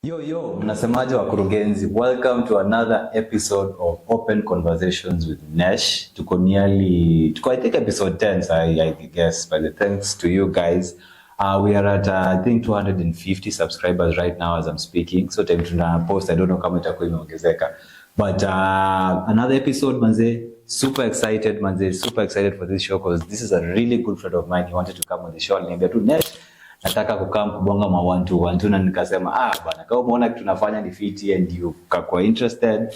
Yo, mnasemaje wakurugenzi? Welcome to another episode of Open Conversations with Nesh. Tuko I think episode 10, so I guess, but thanks to you guys. We are at I think 250 subscribers right now as I'm speaking. So time tuna post, I don't know kama itakuwa imeongezeka. But another episode manze, super excited for this show because this is a really good friend of mine. He wanted to come on the show. Aliniambia tu Nesh, nataka kukaa kubonga ma 1-2 na nikasema bana, kama umeona kitu tunafanya ni fiti and you kakwa interested,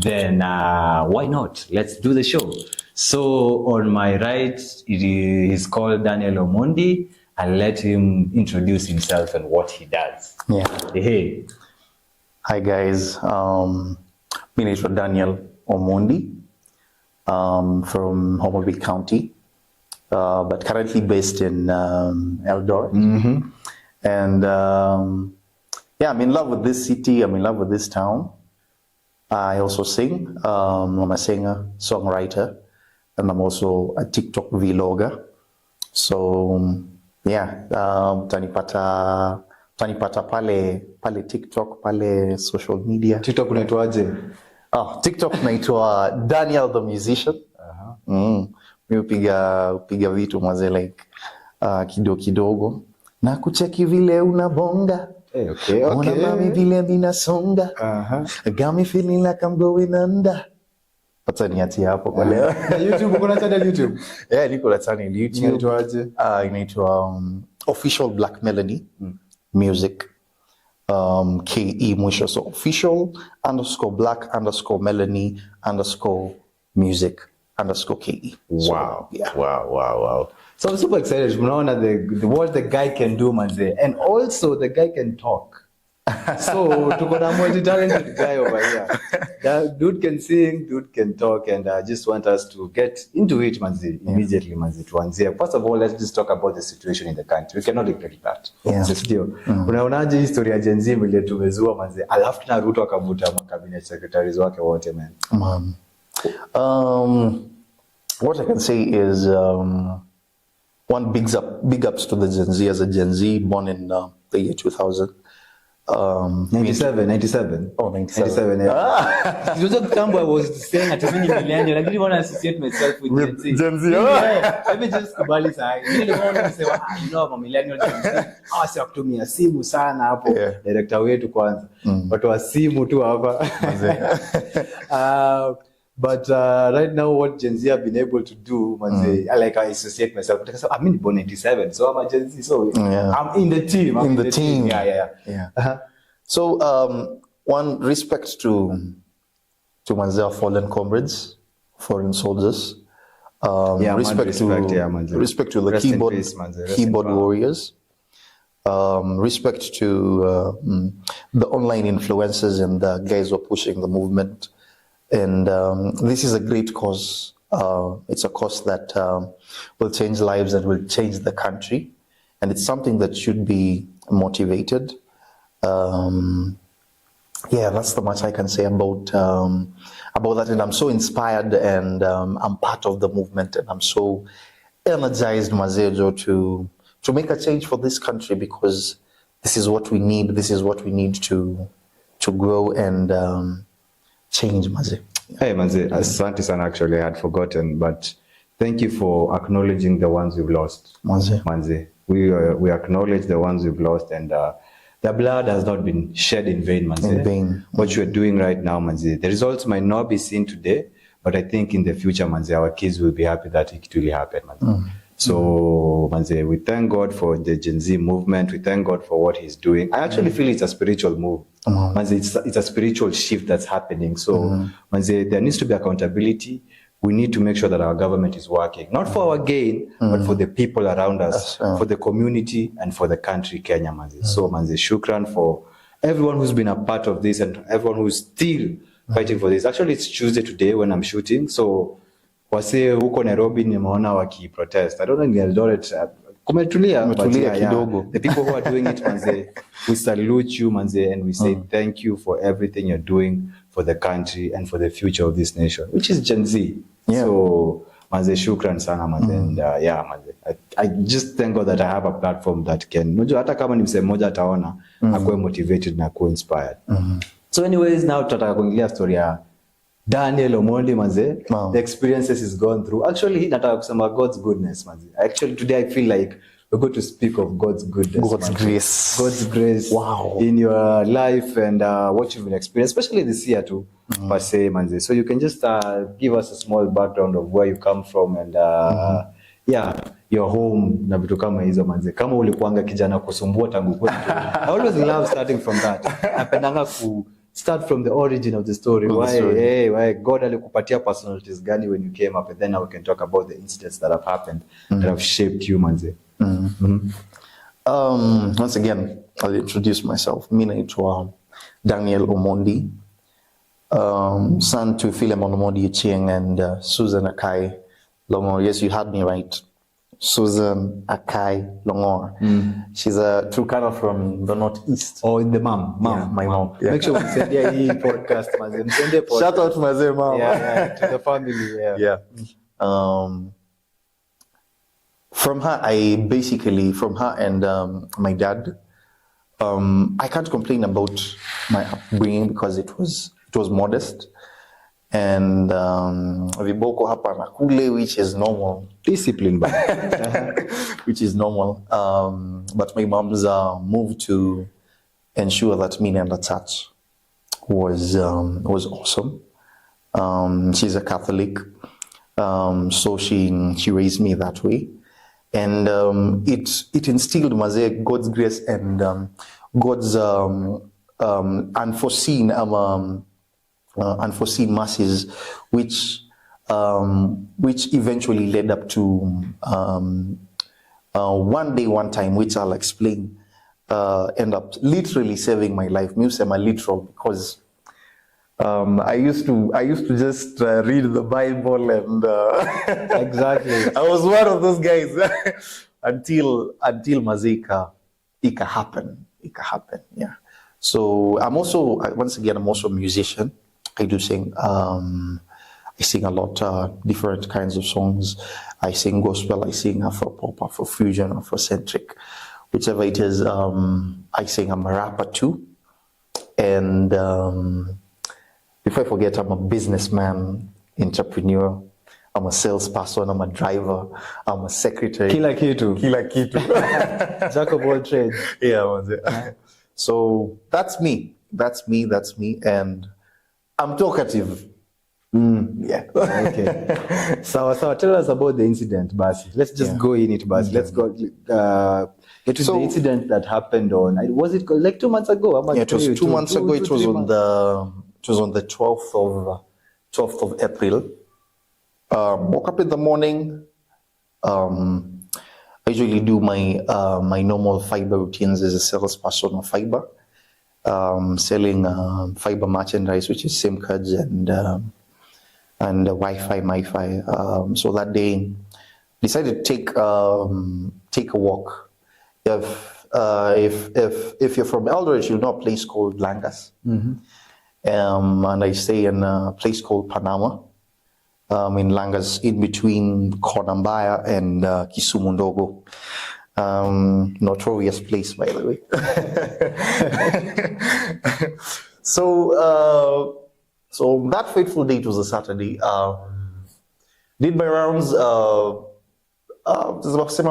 then why not, let's do the show. So on my right he's called Daniel Omondi. I'll let him introduce himself and what he does. Hey. Hi guys, mi naitwa Daniel Omondi, from Homa Bay County, but currently based in Eldoret. And I'm in love with this city. I'm in love with this town. I also sing. I'm a singer, songwriter, and I'm also a TikTok vlogger. So tanipata pale TikTok, pale social media. TikTok unaitwaje? TikTok naitwa Daniel the Musician. Mi upiga vitu mwaze like kidogo na kucheki vile unabonga. Okay. Ona mami vile minasonga. Got me feeling like I'm going under. Pata niati hapo kwa leo. YouTube, kuna channel YouTube? Niko na channel YouTube. Inaitwaje? Inaitwa Official Black Melody Music. KE mwisho, so official_black_melody_music_KE. Wow. Wow. So I'm super excited. Mnaona what the guy can do manze, and also the guy can talk. So tuko na multi-talented guy over here. That dude can sing, dude can talk, and I just want us to get into it manze, immediately manze, tuanzie. First of all, let's just talk about the situation in the country. We cannot ignore that. Ndio. Unaonaje historia ya Gen Z ile tumezua manze, alafu na Ruto akavuta cabinet secretaries wake wote man. What I can say is one big ups to the Gen Z as a Gen Z born in the year 2000. 97. Oh, 97. It was a time I was saying at many millennial. I didn't want to associate myself with Gen Z. Let me just kubali saa. Really want to say, I'm a millennial Gen Z. Si kutumia simu sana hapo. Director wetu kwanza. Watu wa simu tu hapa. But right now, what Gen Z have been able to do, I associate myself. I'm in born 97, so I'm a Gen Z. So I'm in the team. I'm in the team. Yeah. So one, respect to our fallen comrades, foreign soldiers. Respect to the keyboard warriors. Respect to the online influencers and the guys who are pushing the movement. And this is a great cause. It's a cause that will change lives and will change the country. And it's something that should be motivated. That's the much I can say about that. And I'm so inspired, and I'm part of the movement, and I'm so energized, Mazejo, to make a change for this country, because this is what we need. This is what we need to grow and change, Maze. Hey, Maze, asante sana, actually, I had forgotten, but thank you for acknowledging the ones we've lost. Maze. We acknowledge the ones we've lost, and the blood has not been shed in vain, Maze. In vain. What you're doing right now, Maze, the results might not be seen today, but I think in the future, Maze, our kids will be happy that it really happened, Maze. So, Manze, we thank God for the Gen Z movement. We thank God for what He's doing. I actually feel it's a spiritual move. Manze, it's a spiritual shift that's happening. So, Manze, there needs to be accountability. We need to make sure that our government is working, not for our gain, but for the people around us, for the community, and for the country, Kenya, Manze. So, Manze, shukran for everyone who's been a part of this and everyone who's still fighting for this. Actually, it's Tuesday today when I'm shooting. So, wase huko Nairobi nimeona waki-protest. I don't know in Eldoret. Kumetulia kidogo. The people who are doing it, manze, we salute you, manze, and we say thank you for everything you're doing for the country and for the future of this nation, which is Gen Z. So, Manze, shukran sana manze. And yeah manze, I just thank God that I have a platform that can, unajua hata kama ni msee mmoja ataona akuwe motivated na akuwe inspired. So anyways, now tutataka kuingilia story ya Daniel Omondi manze. The experiences he's gone through. Actually nataka kusema God's goodness manze. Actually today I feel like we're going to speak of God's goodness, God's grace. God's grace, wow, in your life and what you've been experiencing, especially this year too, per se, manze. So you can just give us a small background of where you come from and yeah, your home na vitu kama hizo manze. Kama ulikuanga kijana kusumbua tangu kwetu. I always love starting from that. Napendanga ku start from the origin of the story. Why God alikupatia personalities gani when you came up, and then now we can talk about the incidents that have happened that have shaped you manze. Once again, I'll introduce myself. Mi naitwa Daniel Omondi, son to Philemon Omondi Ochieng and Susan Akai Longor. Yes, you had me right. Susan Akai Longor. She's a Turkana from the northeast. Oh, the mom. Yeah, my mom. Yeah. Make sure we send hii podcast manze. Shout out to my mom. Yeah, to the family. Yeah. From her and my dad, I can't complain about my upbringing because it was modest, and viboko hapa na kule, which is normal. Discipline, which is normal. But my mom's move to ensure that me and attach was awesome. She's a Catholic, so she raised me that way. And it instilled maze God's grace and God's unforeseen mercies, which eventually led up to one time, which I'll explain, end up literally saving my life. Musema literal, because I used to just read the Bible and exactly. I was one of those guys until mazika ika happen. Yeah. So I'm also a musician. I do sing. I sing a lot, different kinds of songs. I sing gospel. I sing Afro-pop, Afro-fusion, Afrocentric, whichever it is. I sing. I'm a rapper too, and before I forget, I'm a businessman, entrepreneur, I'm a salesperson, I'm a driver, I'm a secretary. Kila kitu. Jack of all trades. Yeah. So that's me. And I'm talkative. Yeah. Okay. So tell us about the incident, Basi. Let's just go in it, Basi. Let's go get to the incident that happened on, was it like 2 months ago? Yeah, it was 2 months ago. It was on the 12th of April. Woke up in the morning. I usually do my normal fiber routines as a salesperson of fiber, selling fiber merchandise, which is SIM cards and Wi-Fi, MiFi. So that day, decided to take a walk. If you're from Eldoret, you'll know a place called Langas. And I stay in a place called Panama, in Langas, in between Konambaya and Kisumu Ndogo. Notorious place, by the way. So that fateful day, it was a Saturday. Did my rounds.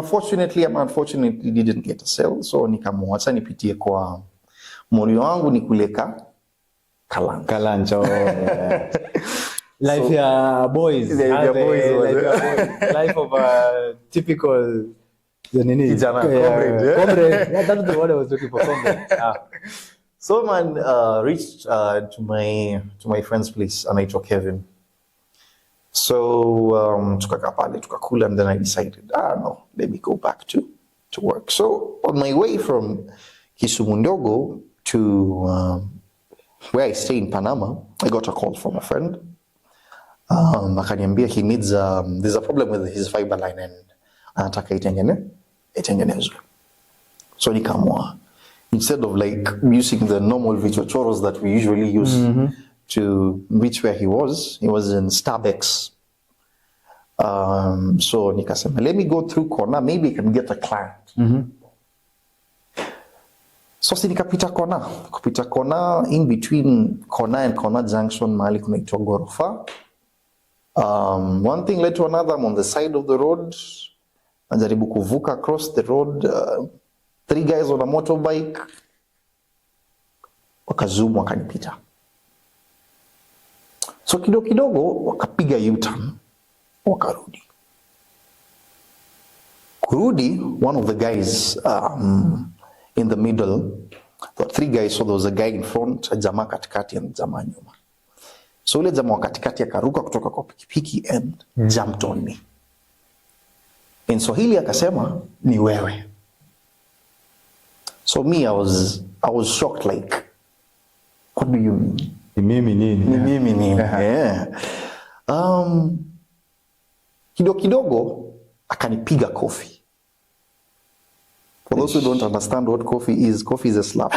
Fortunately, unfortunately, didn't get a sale. So nikamwacha nipitie kwa moyo wangu nikuleka Kalancha. Life ya boys. Life of a typical comrade. Yeah, that's the word I was looking for. Comrade. So man reached to my friend's place, anaitwa Kevin. So tukakaa pale tukakula, and then I decided, no, let me go back to work. So on my way from Kisumu Ndogo to where I stay in Panama, I got a call from a friend. Akaniambia he needs there's a problem with his fiber line and anataka itengenezwe. So nikamwa, instead of like using the normal vichochoros that we usually use to reach where he was in Starbucks. So nikasema let me go through Kona, maybe I can get a client. So si nikapita Kona, in between Kona and Kona Junction mahali kunaitwa Ghorofa. One thing led to another. I'm on the side of the road, najaribu kuvuka across the road. 3 guys on a motorbike wakazoom wakanipita. So kidogo wakapiga U-turn wakarudi. One of the guys in the middle, there were 3 guys, so there was a guy in front, a jamaa katikati and jamaa nyuma. So ule jamaa katikati akaruka kutoka kwa pikipiki and jumped on me. In Swahili akasema ni wewe. So me, I was shocked, like, what do you mean? Ni mimi nini? Yeah. Kidogo akanipiga kofi. For those who don't understand what coffee is a slap.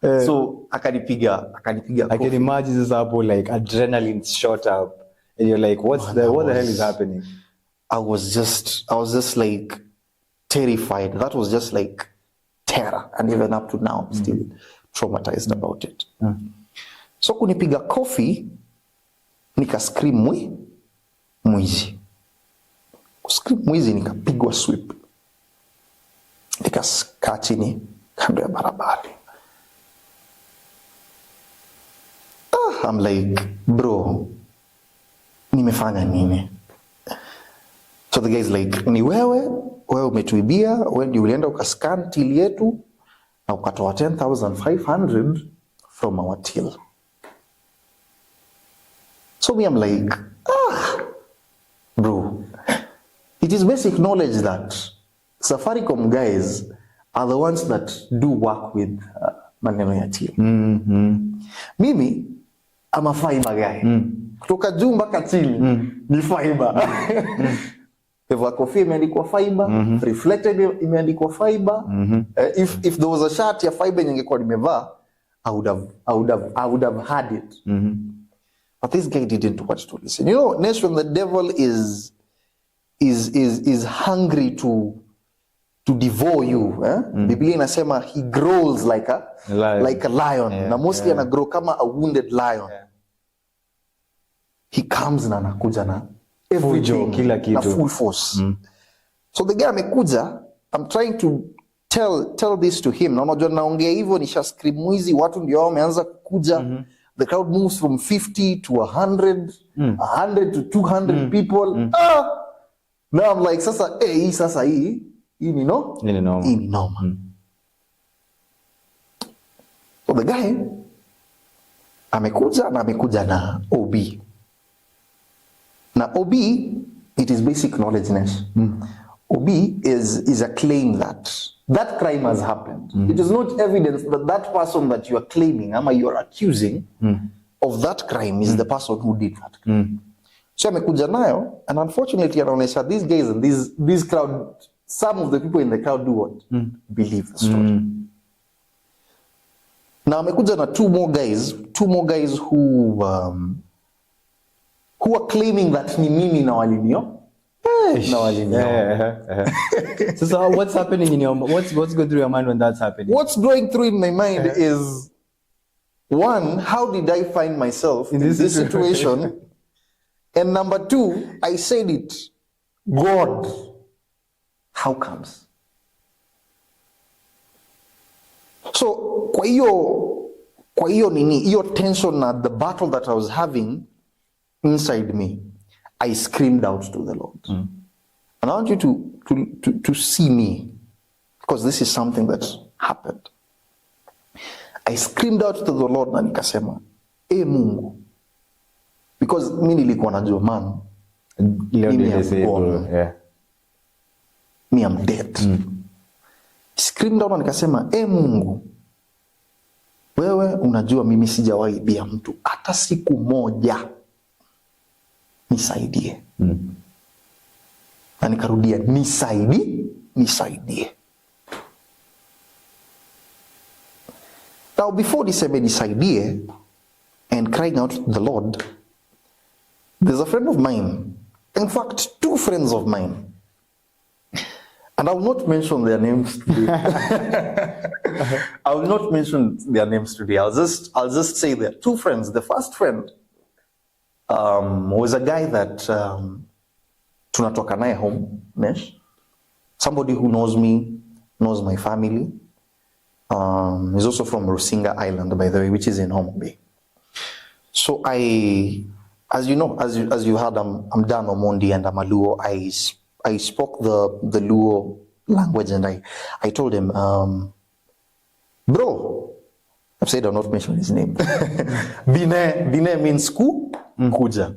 So akanipiga kofi. I can imagine this hapo, like adrenaline shot up and you're like, what the hell is happening? I was just like terrified. That was just like terror, and even up to now I'm still traumatized about it. So kunipiga kofi, nika scream mwizi. Scream mwizi, nikapigwa sweep. Nikakaa chini kando ya barabara. I'm like, bro, nimefanya nini? So the guy's like, ni wewe umetuibia, wewe ndio ulienda ukascan till yetu na ukatoa 10,500 from our till. So me, I'm like, bro, it is basic knowledge that Safaricom guys are the ones that do work with maneno ya till. Mimi, I'm a fiber guy. Kutoka juu mpaka chini ni fiber. Peva kofia imeandikwa fiber, reflected imeandikwa fiber. If there was a shirt ya fiber ningekuwa nimevaa, I would have had it. But this guy didn't want to listen. You know, next when the devil is hungry to devour you, Biblia inasema he growls like a lion. Yeah, na mostly anagrow kama a wounded lion. Yeah. He comes na anakuja na everything, kila kitu, na full force. So the guy amekuja, I'm trying to tell this to him. Na unajua naongea hivyo nisha scream mwizi, watu ndio wameanza kukuja. The crowd moves from 50 to 100, 100 to 200 people. Now I'm like, sasa hii ni noma. So the guy amekuja na OB. Na OB, it is basic knowledge. OB is a claim that crime has happened. It is not evidence that person that you are claiming, ama you are accusing of that crime is the person who did that crime. So amekuja nayo, and unfortunately anaonesha these guys and this crowd, some of the people in the crowd do what? Believe the story. Now amekuja na two more guys who are claiming that ni mimi na walinio. So what's happening in your what's going through your mind when that's happening? What's going through in my mind is, one, how did I find myself in this situation? And number 2, I said it, God, how comes? So kwa hiyo nini, hiyo tension na the battle that I was having inside me, I screamed out to the Lord. And I want you to see me, because this is something that happened. I screamed out to the Lord na nikasema, Mungu, because mimi nilikuwa najua man, me I'm dead. Screamed out na nikasema, Mungu, wewe unajua mimi sijawahi bia mtu hata siku moja, nisaidie. Na nikarudia, nisaidie. Now before niseme nisaidie and crying out to the Lord, There's a friend of mine, in fact, two friends of mine, and I will not mention their names today. I will not mention their names today. I'll just say they're two friends. The first friend was a guy that tunatoka naye home, Nesh. Somebody who knows me, knows my family. He's also from Rusinga Island, by the way, which is in Homa Bay. So as you know, as you heard, I'm Dan Omondi and I'm a Luo. I spoke the Luo language, and I told him, bro, I've said I'll not mention his name. Bine means kuja.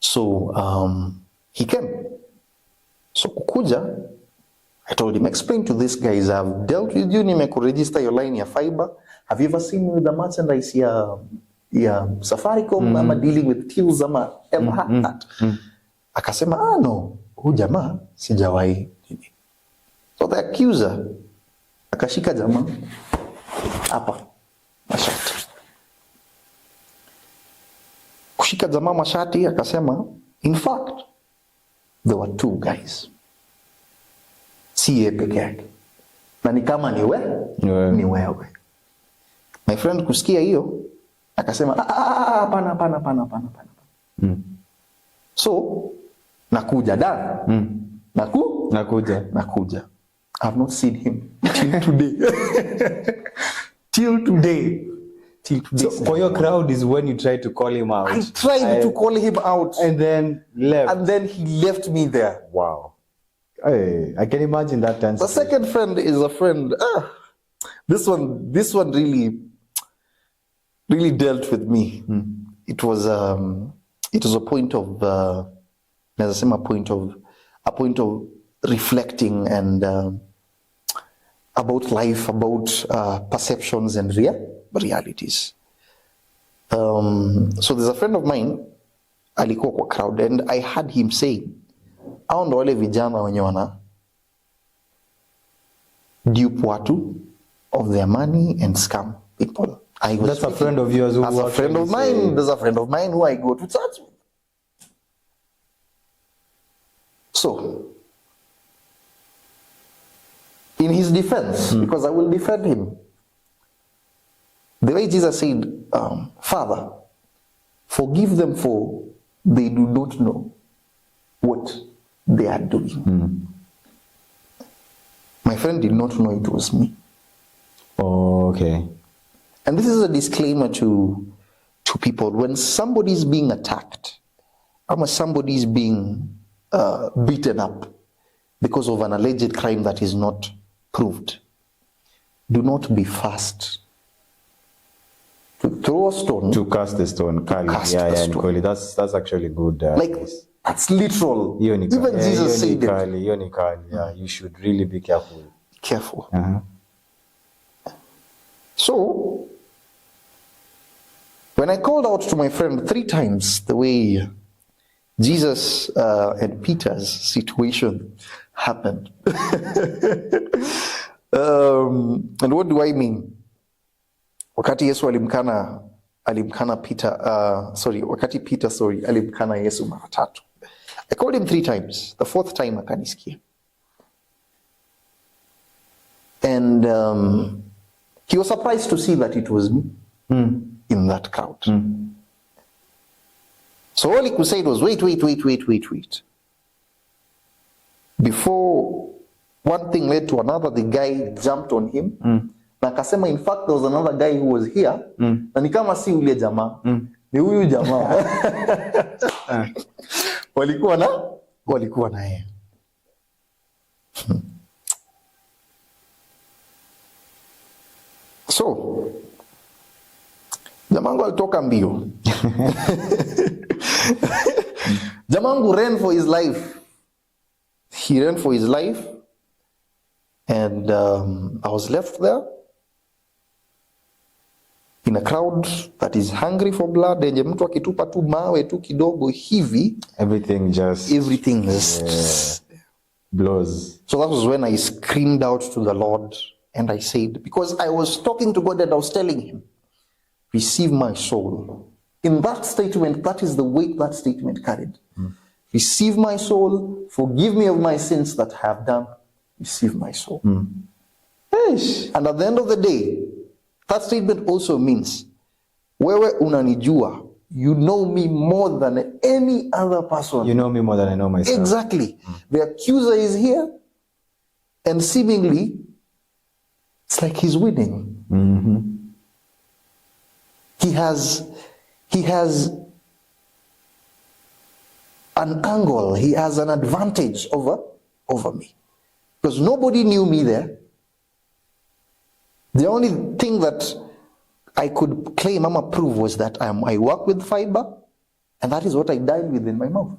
So he came. So kukuja, I told him, explain to these guys, I've dealt with you, register your line ya fiber. Have you ever seen me with the merchandise ya Safaricom, ama dealing with tills, ama ever had that? Akasema, no, huyu jamaa sijawahi. So the accuser akashika jamaa hapa mashati. Kushika jamaa mashati akasema, in fact, there were two guys. Si yeye peke yake. Na ni kama ni wewe. My friend kusikia hiyo akasema, hapana. So nakuja Dan. Nakuja. I've not seen him till today. Till today. So for your crowd is when you try to call him out. I tried to call him out. And then left. And then he left me there. Wow. Hey, I can imagine that tense. The second friend is a friend. This one really dealt with me. It was a point of a point of reflecting and about life, about perceptions and realities. So there's a friend of mine alikuwa kwa crowd, and I heard him say, hao ndo wale vijana wenye wana dupe watu of their money and scam people. That's a friend of yours who That's a friend of mine. There's a friend of mine who I go to church with. So, in his defense, because I will defend him, the way Jesus said, Father, forgive them, for they do not know what they are doing. My friend did not know it was me. Oh, okay. And this is a disclaimer to people. When somebody is being attacked, or somebody is being beaten up because of an alleged crime that is not proved, do not be fast to throw a stone. To cast the stone. Kali. That's actually good. That's literal. Even Jesus said it. Yeah, you should really be careful. So, when I called out to my friend 3 times the way Jesus and Peter's situation happened. And what do I mean? Wakati Yesu alimkana Peter, wakati Peter alimkana Yesu mara 3. I called him 3 times. The 4th time akanisikia. And he was surprised to see that it was me in that crowd. So all he could say was, wait. Before one thing led to another, the guy jumped on him. Na akasema, in fact, there was another guy who was here. Na ni kama si ule jamaa. Ni huyu jamaa. Walikuwa na yeye. So, jamangu alitoka mbio. Jamangu ran for his life. He ran for his life. And I was left there in a crowd that is hungry for blood. Enye mtu akitupa tu mawe tu kidogo hivi, everything just blows. So that was when I screamed out to the Lord, and I said, because I was talking to God and I was telling him, receive my soul, In that statement, that is the weight that statement carried. Receive my soul, forgive me of my sins that I have done, receive my soul. And at the end of the day, that statement also means, wewe unanijua, you know me more than any other person. You know me more than I know myself. Exactly. The accuser is here, and seemingly, it's like he's winning. He has an angle, he has an advantage over me. Because nobody knew me there. The only thing that I could claim and approve was that I work with fiber, and that is what I died with in my mouth.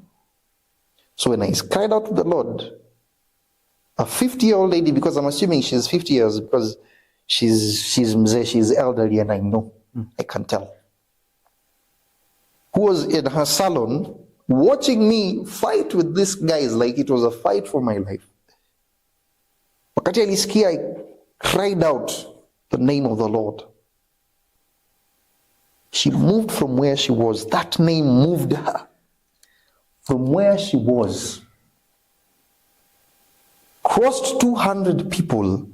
So when I cried out to the Lord, a 50-year-old lady, because I'm assuming she's 50 years, because she's elderly, and I know, I can tell, who was in her salon watching me fight with these guys like it was a fight for my life. Wakati alisikia, I cried out the name of the Lord. She moved from where she was. That name moved her from where she was. Crossed 200 people,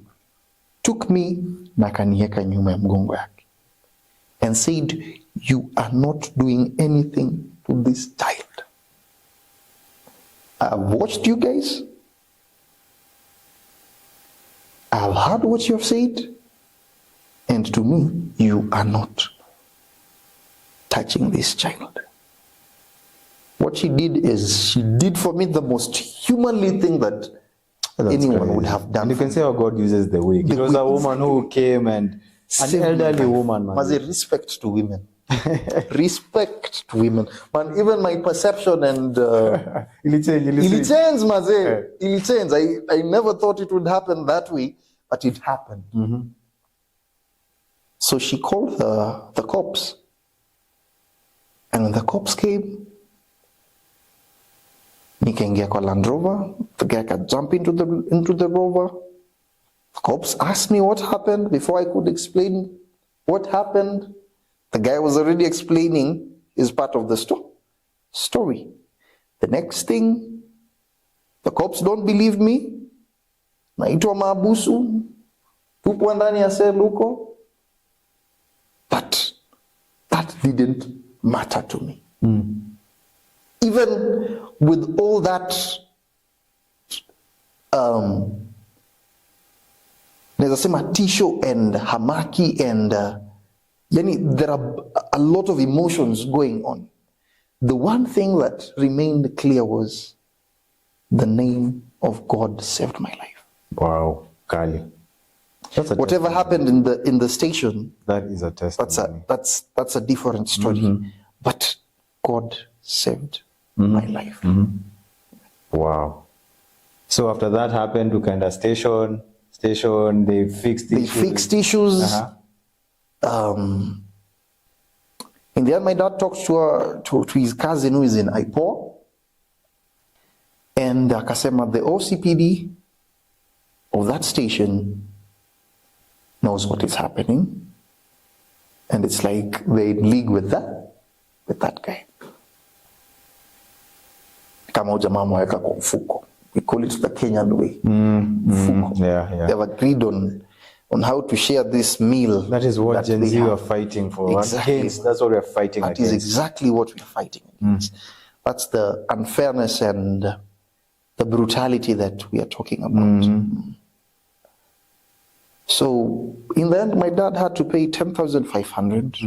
took me na kanieka nyuma ya mgongo yake, and said, you are not doing anything to this child. I've watched you guys. I've heard what you have said. And to me, you are not touching this child. What she did is, she did for me the most humanly thing that anyone would have done. And you can say how God uses the weak. It was a woman who came, and an elderly woman. Must respect to women. Respect to women. Man, even my perception and it'll change, maze. It'll change. I never thought it would happen that way, but it happened. So she called the cops. And when the cops came, nikaingia kwa Land Rover. The guy could jump into the Rover. The cops asked me what happened before I could explain what happened. The guy was already explaining his part of the story. The next thing, the cops don't believe me. Naitwa maabusu. Tupo ndani ya sel huko. But that didn't matter to me. Even with all that, naweza sema tisho and hamaki and there are a lot of emotions going on. The one thing that remained clear was the name of God saved my life. Wow, Kali. Whatever happened in the station, that is a testimony. That's a different story. But God saved my life. Wow. So after that happened, we kind of station, they fixed issues. They fixed issues. In the end, my dad talked to his cousin who is in IPOA, and akasema the OCPD of that station knows what is happening, and it's like they league with that guy. Kama ujamaa mweka kwa mfuko. We call it the Kenyan way. Mfuko. They have agreed on how to share this meal. That is what Gen Z are fighting for. Exactly. That's what we are fighting against. That is exactly what we are fighting against. That's the unfairness and the brutality that we are talking about. So in the end, my dad had to pay 10,500.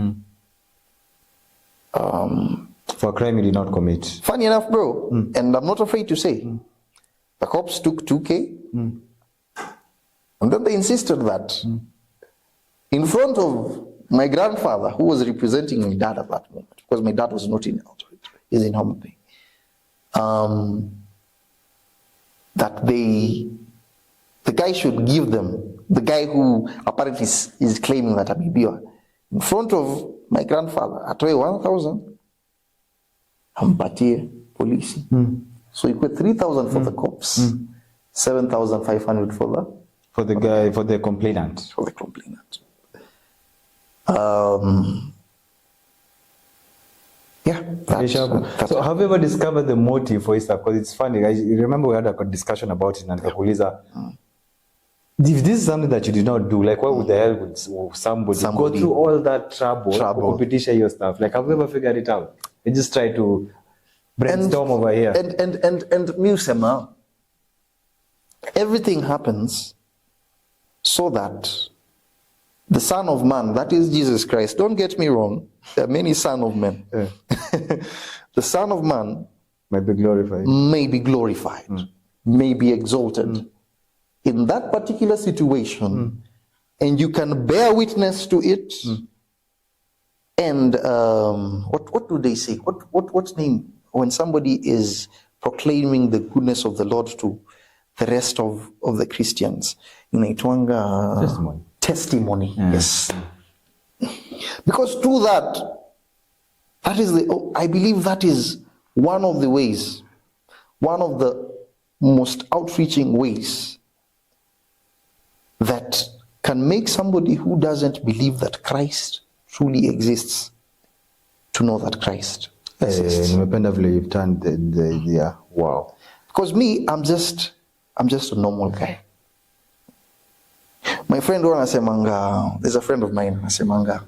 For a crime he did not commit. Funny enough, bro, and I'm not afraid to say, the cops took 2K, and then they insisted that in front of my grandfather, who was representing my dad at that moment, because my dad was not in Eldoret, he's in Homa Bay, that the guy should give them, the guy who apparently is claiming that Abibiwa, in front of my grandfather, atoe 1,000, ampatie polisi. So you put 3,000 for the cops, 7,500 for the guy, for the complainant. Yeah. So have you ever discovered the motive for Easter? Because it's funny. I remember we had a discussion about it, and nikakuuliza, if this is something that you did not do, like why would the hell would somebody go through all that trouble. Competition your stuff? Like, have you ever figured it out? You just try to brainstorm over here. And Musema, everything happens so that the Son of Man, that is Jesus Christ, don't get me wrong, there are many Son of Men. Yeah. The Son of Man may be glorified, may be exalted in that particular situation, and you can bear witness to it. And what do they say? What's name when somebody is proclaiming the goodness of the Lord to the rest of the Christians? Testimony. Testimony, yes. Because through that is I believe that is one of the ways, one of the most outreaching ways that can make somebody who doesn't believe that Christ truly exists to know that Christ exists. Nimependa vile you've turned the wow. Because me, I'm just a normal guy. My friend anasemanga, there's a friend of mine anasemanga,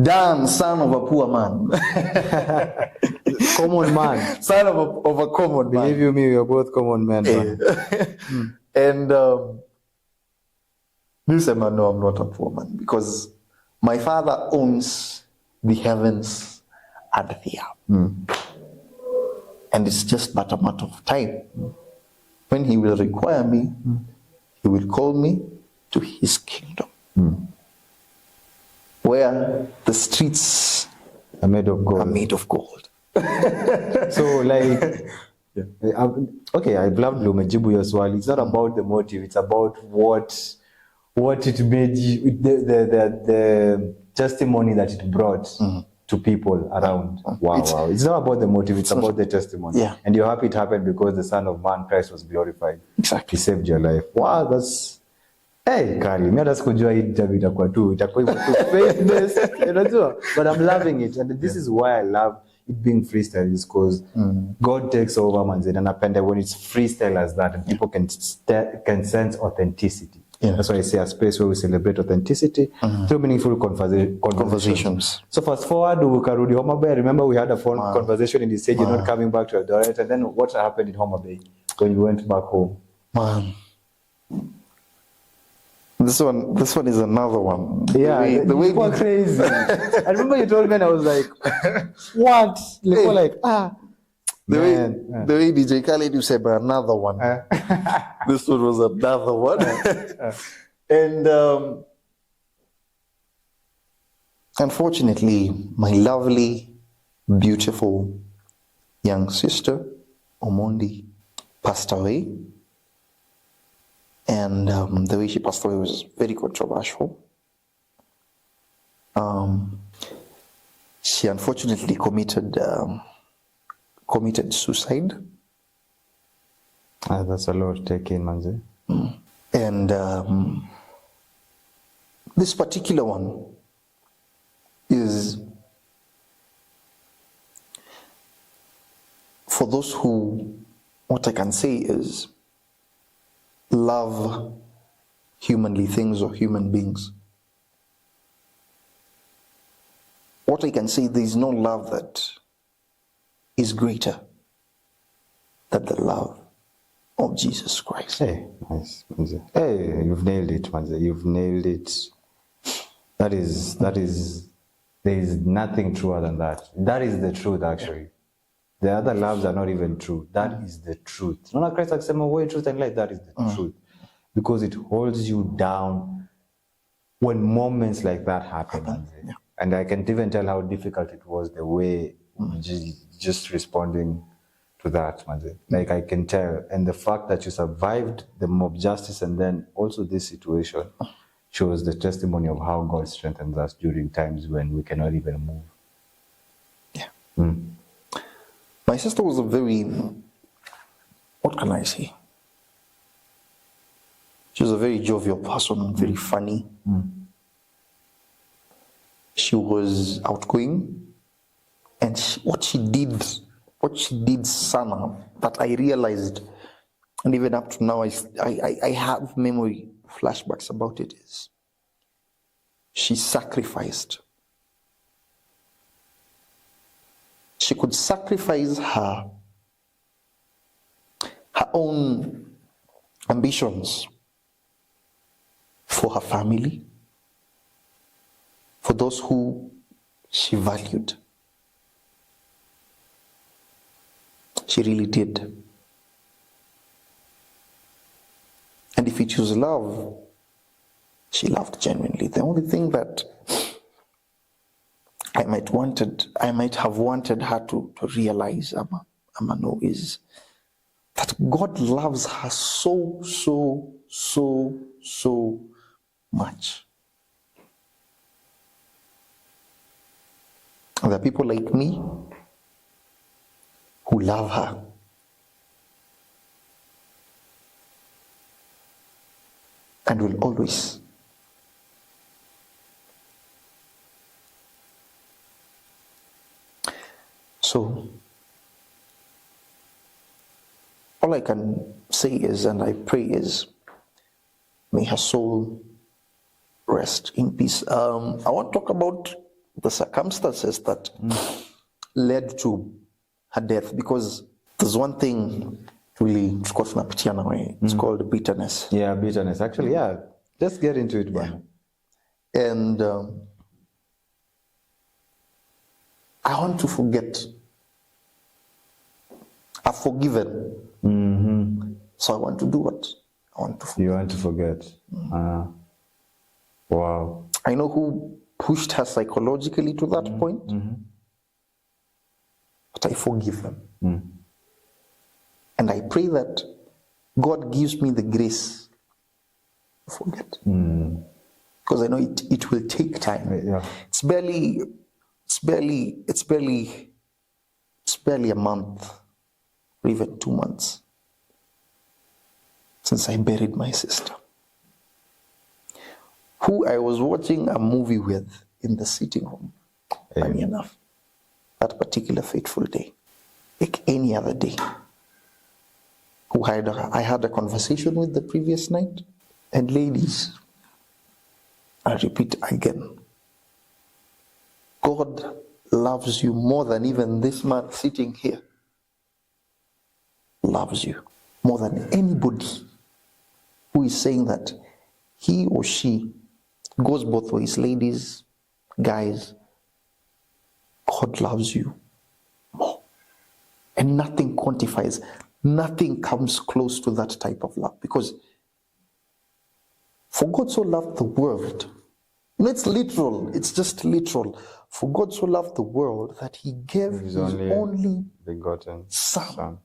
Dan, son of a poor man. Common man. Son of a common man. Believe you me, we are both common men. And you say, no, I'm not a poor man, because my Father owns the heavens and the earth. And it's just but a matter of time. When he will require me, he will call me to his kingdom. Where the streets are made of gold. So like, okay, I've loved umejibu your swali. It's not about the motive, it's about what it made you, the testimony that it brought to people around. Wow. It's not about the motive, it's about the testimony. Yeah. And you're happy it happened because the Son of Man, Christ, was glorified. Exactly. He saved your life. Wow, that's... Hey, Kali, mimi hata sikujua hii interview itakuwa tu famous, unajua? But I'm loving it, and this is why I love it being freestyle, is because God takes over, manze, and napenda when it's freestyle as that, and people can sense authenticity. Yeah. That's why I say a space where we celebrate authenticity through meaningful conversations. So fast forward, ukarudi Homa Bay. I remember we had a phone conversation and you said you're not coming back to Eldoret. And then what happened in Homa Bay when you went back home? Man, this one is another one. Yeah, the way you were crazy. I remember you told me and I was like, what? Like, the way DJ Khaled, you said, but another one. This one was another one. And unfortunately, my lovely, beautiful young sister, Omondi, passed away. And the way she passed away was very controversial. She unfortunately committed suicide. That's a lot to take in, manze. And this particular one is for those who, what I can say is, love humanly things or human beings. What I can say, there is no love that is greater than the love of Jesus Christ. Hey, nice. Hey, you've nailed it, manze. You've nailed it. That is, there is nothing truer than that. That is the truth, actually. The other loves are not even true. That is the truth. Not Christ akisema way truth and life, that is the truth. Because it holds you down when moments like that happen. Yeah. And I can't even tell how difficult it was, the way just responding to that, manze. Like, I can tell. And the fact that you survived the mob justice and then also this situation shows the testimony of how God strengthens us during times when we cannot even move. Yeah. My sister was a very, what can I say? She was a very jovial person, very funny. She was outgoing, And what she did sana, that I realized, and even up to now, I have memory flashbacks about it, is she sacrificed. She could sacrifice her own ambitions for her family, for those who she valued. She really did. And if it was love, she loved genuinely. The only thing that I might have wanted her to realize, Ama know, is that God loves her so much. And there are people like me who love her. And will always. So, all I can say is, and I pray is, may her soul rest in peace. I want to talk about the circumstances that led to her death, because there's one thing really it's called bitterness. Yeah, bitterness. Actually, yeah. Let's get into it, man. Yeah. And I want to forget. I've forgiven. Mm-hmm. So I want to do what? I want to forget. You want to forget. Wow. I know who pushed her psychologically to that point. But I forgive them. And I pray that God gives me the grace to forget. Because I know it will take time. Yeah. It's barely a month, or even 2 months, since I buried my sister, who I was watching a movie with in the sitting room, funny enough, that particular fateful day, like any other day. I had a conversation with the previous night. And ladies, I repeat again, God loves you more than even this man sitting here loves you, more than anybody who is saying that he or she goes both ways. Ladies, guys, God loves you more. And nothing quantifies, nothing comes close to that type of love. Because for God so loved the world, and it's literal, it's just literal. For God so loved the world that he gave his only begotten Son,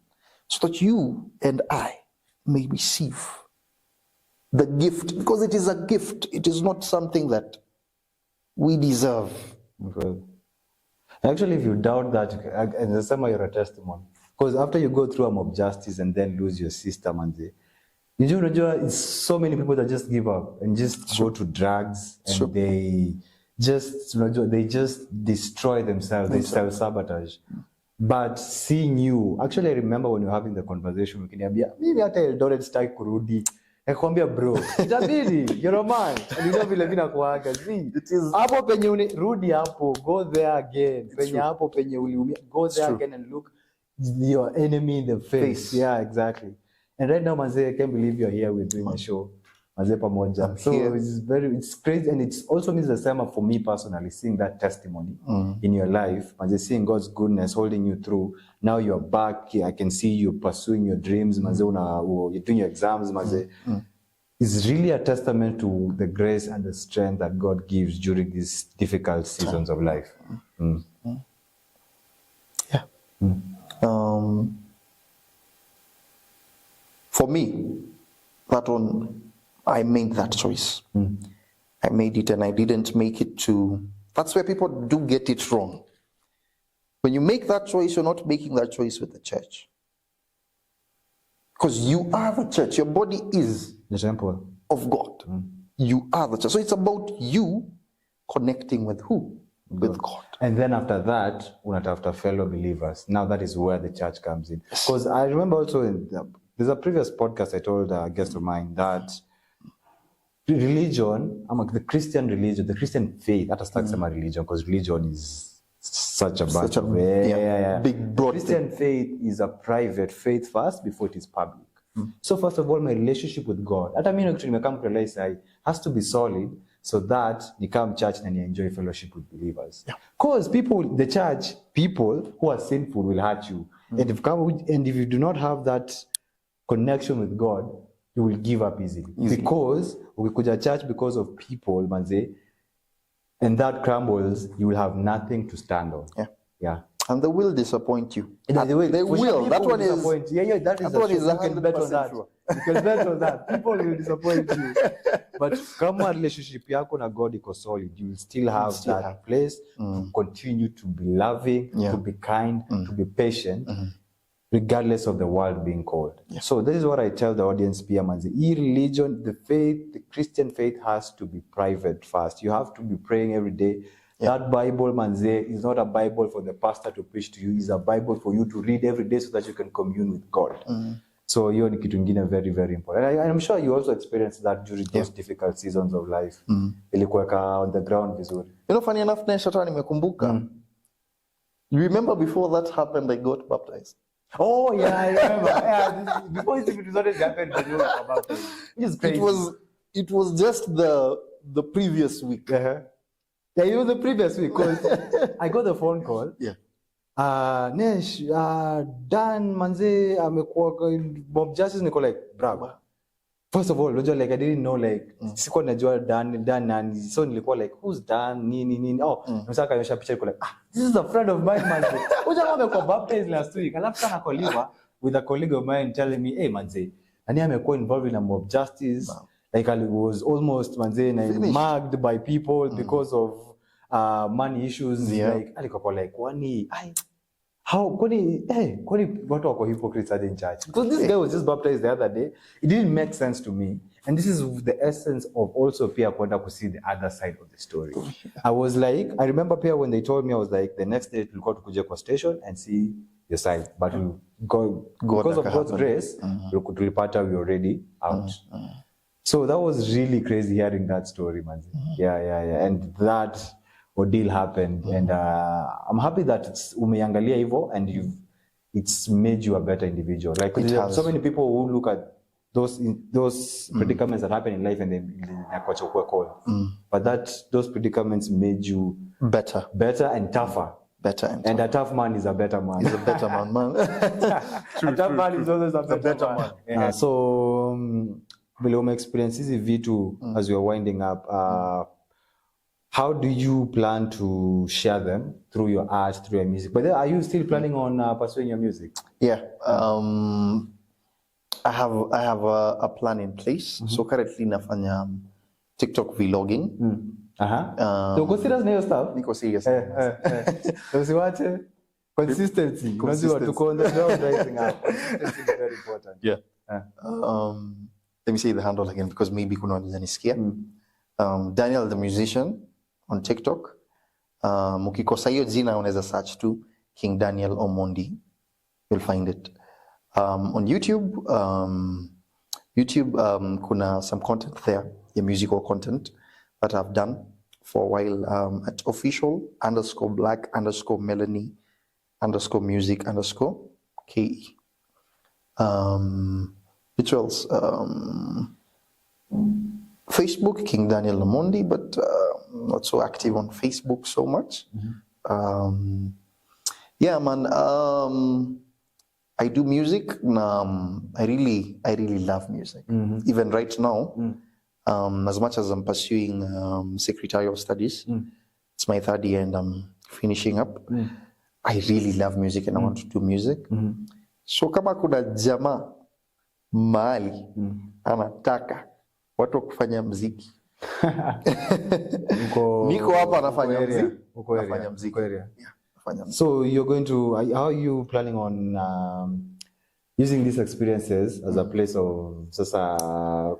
so that you and I may receive the gift, because it is a gift. It is not something that we deserve. Okay. Actually, if you doubt that, and the same way you're a testimony, because after you go through a mob justice and then lose your sister, manze, you know, it's so many people that just give up and just go to drugs, and they just destroy themselves. They self-sabotage. But seeing you, actually, I remember when you were having the conversation with Kiniambia, maybe hata Eldoret sitaki kurudi. Nakwambia bro, itabidi, you're a man. And you know vile vina kuaga. See, hapo penye rudi hapo, go there again. Penye hapo penye uliumia, go there again and look your enemy in the face. Yeah, exactly. And right now, Manze, I can't believe you're here. We're doing a show. Manze pamoja. So it's crazy, and it also means the same for me personally, seeing that testimony in your life, Manze, seeing God's goodness holding you through. Now you're back. I can see you pursuing your dreams, Manze. You're doing your exams, Manze. It's really a testament to the grace and the strength that God gives during these difficult seasons of life. Yeah. For me, that one, I made that choice. I made it, and I didn't make it to... That's where people do get it wrong. When you make that choice, you're not making that choice with the church. Because you are the church. Your body is the temple of God. You are the church. So it's about you connecting with who? with God. And then after that, unatafuta fellow believers. Now that is where the church comes in. Because I remember also there's a previous podcast I told a guest of mine that religion, the Christian religion, the Christian faith, that starts religion, because religion is such a bunch of big broad Christian faith is a private faith first before it is public. So first of all, my relationship with God, hata mimi actually nimekam to realize has to be solid so that you come church and you enjoy fellowship with believers. Because the church, people who are sinful will hurt you. And if you do not have that connection with God, you will give up easily. Because we could church because of people, manze, and that crumbles, you will have nothing to stand on. Yeah. And they will disappoint you. They will. That one is disappoint. That is one is you can bet on that. sure. You can bet on that. People will disappoint you. But kama relationship yako na God iko solid, you will still have that place to continue to be loving, to be kind, to be patient, regardless of the world being cold. So this is what I tell the audience, pia manzi. Religion, the faith, the Christian faith has to be private first. You have to be praying every day. That Bible, manze, is not a Bible for the pastor to preach to you. It's a Bible for you to read every day so that you can commune with God. So hiyo ni kitu ingine very, very important. I'm sure you also experienced that during those difficult seasons of life. Ilikuweka on the ground vizuri. Funny enough, Nesha, nimekumbuka. You remember before that happened, I got baptized. Oh yeah, I remember. Before it started happening, you got baptized. It's crazy. It was just the previous week. Yeah, it was the previous week because I got the phone call. Nesh, Dan manze amekuwa Bob Justice, niko like, bravo. First of all, like I didn't know sikuwa najua Dan nani. So nilikuwa like, who's Dan? Nini. Oh, msaka kanyosha picha niko like, this is a friend of mine manze. Uja amekuwa baptized last week. Alafu sana koliwa with a colleague of mine telling me, hey manze, nani amekuwa involved in a Mob Justice. Like I was almost mugged by people because of money issues. Like alikuwa like kwani watu wako hypocrites in church. Because this guy was just baptized the other day. It didn't make sense to me. And this is the essence of also pia kwenda to see the other side of the story. I was like, I remember pia when they told me, I was like, the next day we'll go to Kujekwa station and see the side. But because of God's grace, tulipata we already out. So that was really crazy hearing that story, man. Yeah. And that ordeal happened. And I'm happy that it's umeangalia hivyo and it's made you a better individual. Like there are so many people who look at those predicaments that happen in life and then cold. But those predicaments made you better and tougher. And a tough man is a better man. He's a better man. A tough man is always a better man. Yeah. So vile ume-experience hizi vitu as you're winding up, how do you plan to share them through your art, through your music? But then, are you still planning on pursuing your music? Yeah. I have a plan in place. So currently nafanya TikTok vlogging. So uko serious na hiyo stuff? Niko serious. Usiwache consistency. Unajua tuko on the ground rising up. Consistency is very important. Yeah. Let me say the handle again because maybe kuna wananisikia. Daniel the musician on TikTok. Mukikosa hiyo jina unaweza search tu King Daniel Omondi. You'll find it. On YouTube, kuna some content there, the musical content that I've done for a while at official_black_Melanie_music_KE. Which else? Facebook, King Daniel Omondi, but not so active on Facebook so much. Yeah, man. I do music. I really love music. Even right now, as much as I'm pursuing secretarial studies, it's my third year and I'm finishing up. I really love music and I want to do music. So kama kuna jamaa mahali anataka watu kufanya muziki, niko hapa nafanya muziki. So you're going to, how are you planning on using these experiences as a place of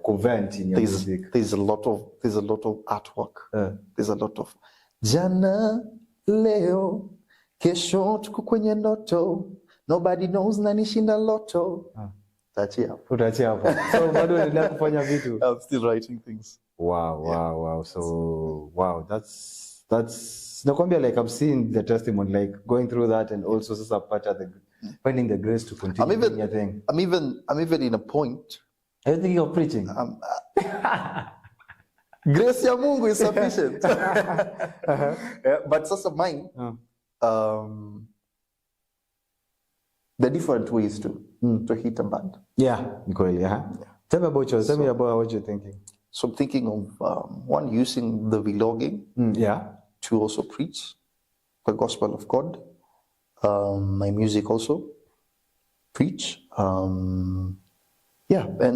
covent in your music? There's a lot of artwork. There's a lot of Jana, leo, kesho tuko kwenye ndoto. Nobody knows nani shinda loto. Utaachia hapo. So bado unaendelea kufanya vitu. I'm still writing things. Wow. So wow, that's nakwambia, like I've seen the testimony, like going through that, and also sasa finding the grace to continue doing your thing. I'm even in a point. Are you thinking of preaching? Grace ya Mungu is sufficient. But sasa mine, the different ways to hit a band. Yeah, Nicole, Tell me about yours. Tell me about what you're thinking. So I'm thinking of one, using the vlogging to also preach the gospel of God. My music also preach. And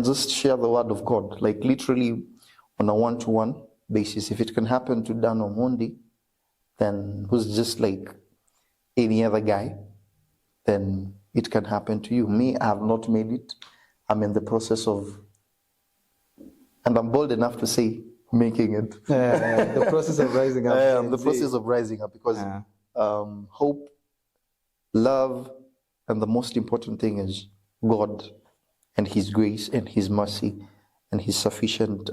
just share the word of God, like literally on a one-to-one basis. If it can happen to Dan Omondi, then who's just like any other guy, then it can happen to you. Me, I have not made it. I'm in the process of, and I'm bold enough to say, making it. The process of rising up. The process of rising up, because hope, love, and the most important thing is God and His grace and His mercy and His sufficient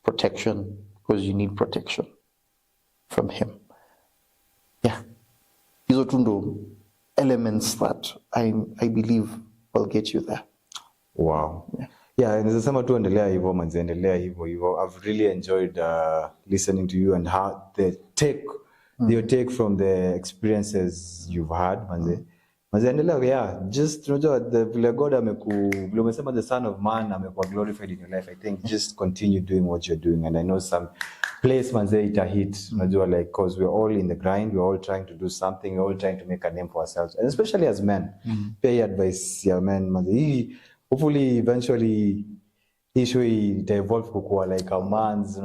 protection, because you need protection from Him. Yeah. Hizo tu ndo elements that I believe will get you there. Wow. Yeah, nisema tu endelea hivyo manzi, endelea hivyo. I've really enjoyed listening to you and how your take from the experiences you've had manzi. Manzi endelea, just unajua vile God vile umesema the Son of Man amekuwa glorified in your life. I think just continue doing what you're doing, and I know some place manzi ita hit. Unajua, like, cause we're all in the grind, we're all trying to do something, we're all trying to make a name for ourselves, and especially as men. Pay advice ya men manzi. Hopefully eventually issue ita evolve kukua like a man's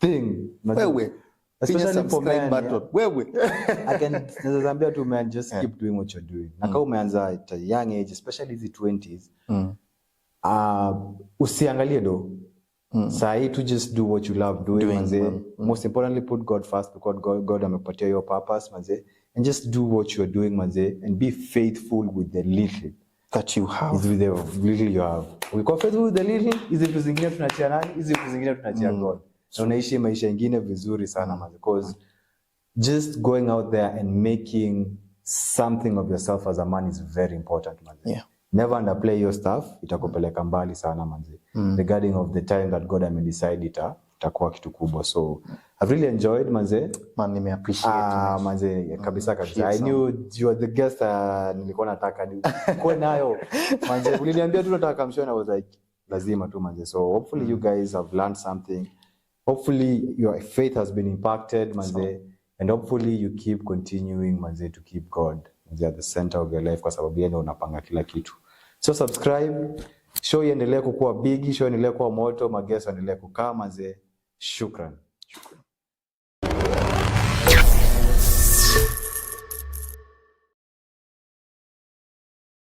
thing. Wewe, especially for men. Wewe. I can nazambia to men, just keep doing what you're doing. Na kama umeanza at a young age, especially the 20s, usiangalie do. Sahi to just do what you love doing manze. Most importantly, put God first, because God amekupatia your purpose manze, and just do what you're doing manze, and be faithful with the little that you have. Is with the little you have. Ukiwa faithful with the little, hizi vitu zingine tunachia nani? Hizi vitu zingine tunachia God. Na unaishi maisha mengine vizuri sana manze, because just going out there and making something of yourself as a man is very important manze. Yeah. Never underplay your stuff, itakupeleka mbali sana manze. Regarding of the time that God may decide itakuwa kitu kubwa. So I've really enjoyed manze. Man, nime appreciate manze kabisa. I knew you were the guest nilikuwa nataka kuwe nayo manze. Uliniambia tu nataka mshona, I was like lazima tu manze. So hopefully you guys have learned something. Hopefully your faith has been impacted manze, and hopefully you keep continuing manze to keep God manze at the center of your life, kwa sababu yeye unapanga kila kitu. So subscribe, show iendelee kukua big, show iendelee kuwa moto, mageso endelee kukaa manze. Shukran.